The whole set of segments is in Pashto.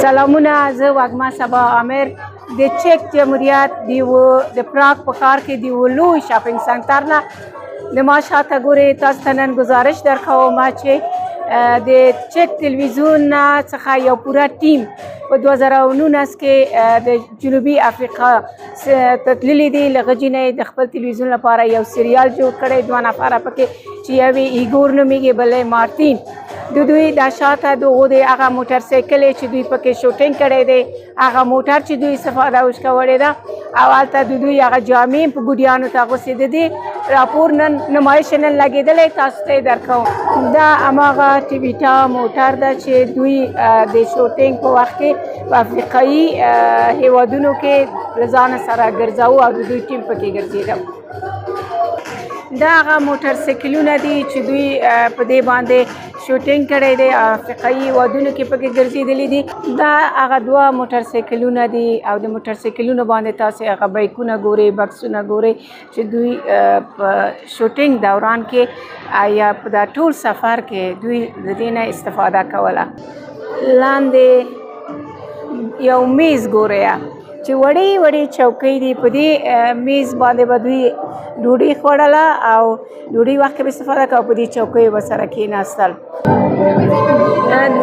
سلامونه، زه وږمه صبا عامر د چک جمهوریت د پراګ په ښار کې د یوه لوی شاپینګ سنټر نه د ما شاته ګورې تاسو ته نن گزارش درکوم چې د چک تلویزیون څخه یو پوره ټیم په 2019 کې د جنوبي افریقا تللی دي. له غجې نه د خپل تلویزیون لپاره یو سریال جوړ کړی، 2 نفره پکې چې یو یې ایګور نومیږي، بل یې مارتین. د دوی دا شاته دغو د هغه موټر سایکل چې دوی پکې شوټینګ کړی دی، هغه موټر چې دوی استفاده اوس کړې ده، او هلته د دوی هغه جامې په ګوډیانو ته اغوستې. د دې راپور نن نمایش نن لګېدلی، تاسو ته یې درکوم. دا هماغه ټیویټا موټر ده چې دوی د شوټینګ په وخت کې په افریقایي هیوادونو کې له ځانه سره ګرځاوه او د دوی ټیم پکې ګرځېده. دا هغه موټر سایکلونه دي چې دوی په دې باندې شوټینګ کړی دی، افریقایي هیوادونو کې پکې ګرځېدلي دي. دا هغه 2 موټر سایکلونه دي او د موټر سایکلونو باندې تاسې هغه بایکونه ګورئ، بکسونه ګورئ چې دوی په شوټینګ دوران کې یا په دا ټول سفر کې دوی د دې نه استفاده کوله. لاندې یو میز ګورئ چې وړې وړې چوکۍ دي، په دې میز باندې به دوی ډوډۍ خوړله او ډوډۍ وخت کې به استفاده کوه، په دې چوکیو به سره کېناستل.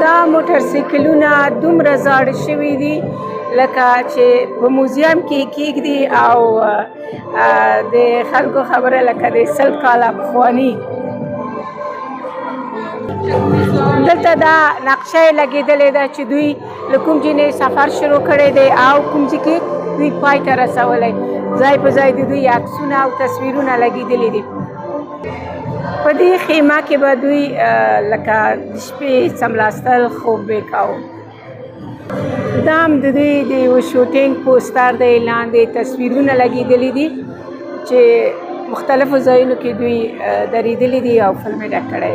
دا موټر سایکلونه دومره زاړه شوي دي لکه چې په موزیم کې کېږدي او د خلکو خبره لکه د 100 کاله پخواني. دلته دا نقشه یې لګېدلې ده چې دوی له کوم ځای نه سفر شروع کړی دی او کوم ځای کې دوی پای ته رسولی. ځای په ځای د دوی عکسونه او تصویرونه لګېدلي دي. په دې خیمه کې به دوی لکه د شپې څملاستل خوب به کوو. دا هم د دوی د یو شوټینګ پوسټر دی، لاندې تصویرونه لګېدلي دي چې مختلفو ځایونو کې دوی درېدلي دي او فلم یې ډک کړی.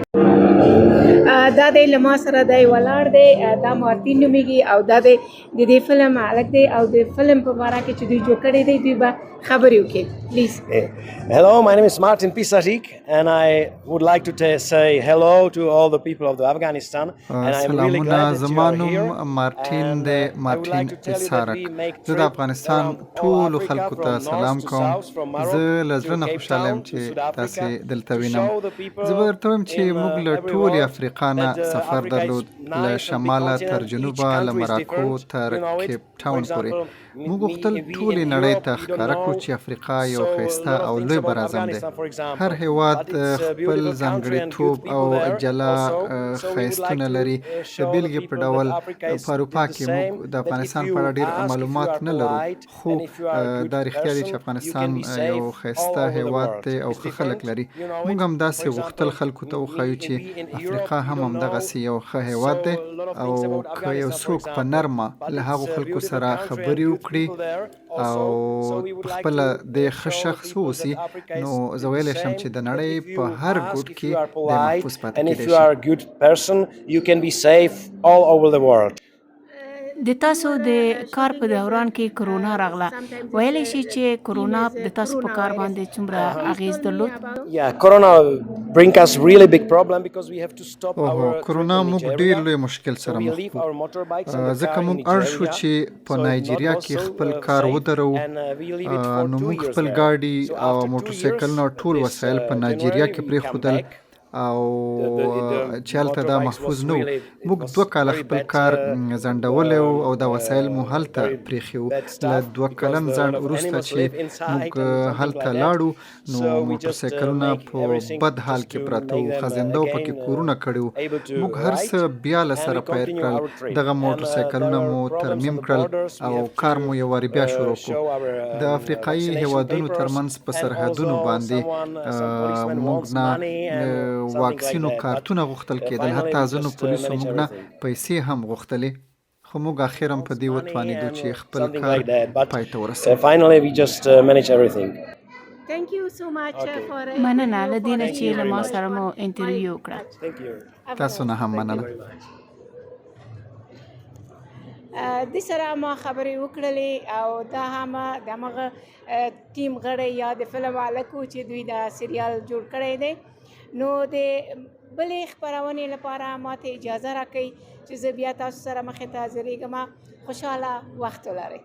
دا دی له ما سره دی ولاړ دی، دا مارتین نومیږي او دا دی د دې فلم هلک دی او د فلم په باره کې چې دوی جوړ کړی دی دوی به خبرې وکړي. پلیز. Hello, my name is Martin Pisarik and I would like to say hello to all the people of Afghanistan and I'm really glad that you are here. مارتین دی، مارتین پیسارک. زه د افغانستان ټولو خلکو ته سلام کوم. زه له زړه نه خوشحاله یم چې تاسې دلته وینم. زه به درته وایم چې موږ له ټولې افریقا نه سفر درلود، له شماله تر جنوبه، له مراکو تر کیپ ټاون پورې. موږ غوښتل ټولې نړۍ ته ښکاره کړو چې افریقا یو ښایسته او لوی براعظم دی. هر هیواد خپل ځانګړیتوب او جلا ښایستونه لري. د بېلګې په ډول په اروپا کې موږ د افغانستان په اړه ډېر معلومات نه لرو، خو دا رښتیا دی چې افغانستان یو ښایسته هیواد دی او ښه خلک لري. موږ هم داسې غوښتل خلکو ته وښایو چې افریقا هم همدغسې یو ښه هیواد دی او که یو څوک په نرمه له هغو خلکو سره خبرې وکړي او خپله د ښه شخص واوسي، نو زه ویلی شم چې د نړۍ په هر ګوټ کې د محفوظ پاتې کېدی شي. د تاسو د کار په دوران کې کرونا راغله، ویلی شي چې کرونا د تاسو په کار باندې څومره اغیز درلود؟ کرونا موږ ډېر لوی مشکل سره مخ کړو، ځکه موږ اړ شو چې په نایجیریا کې خپل کار ودرو. نو موږ خپل ګاډي او موټر سایکلونه ټول وسایل په نایجیریا کې پرېښودل او چې هلته دا محفوظ نه و. موږ 2 کاله خپل کار ځنډولی او دا وسایل مو هلته پرېښي وو. له 2 کلن ځنډ وروسته چې موږ هلته لاړو، نو موټر سایکلونه په بد حال کې پراته وو، خزندو پکې کورونه کړي وو. موږ هر څه بیا له سره پیر کړل، دغه موټر سایکلونه مو ترمیم کړل او کار مو یو وارې بیا شروع کړو. د افریقایي هیوادونو ترمنځ په سرحدونو باندې موږ نه واکسینو کارتونه غوښتل کېدل، حتی ځینو پولیسو موږ نه پیسې هم غوښتلې، خو موږ اخر هم په دې وتوانېدو چې خپل کار پای ته ورسوو. مننه له دې نه چې له ما سره مو انټرویو وکړه. تاسو نه هم مننه. د سره ما خبرې وکړلې او دا هم د همغه ټیم غړی یا د فلم هلک چې دوی دا سریال جوړ کړی دی. نو د بلې خپرونې لپاره ماته اجازه راکړئ چې زه بیا تاسو سره مخې ته حاضرېږم. خوشحاله وخت ولرئ.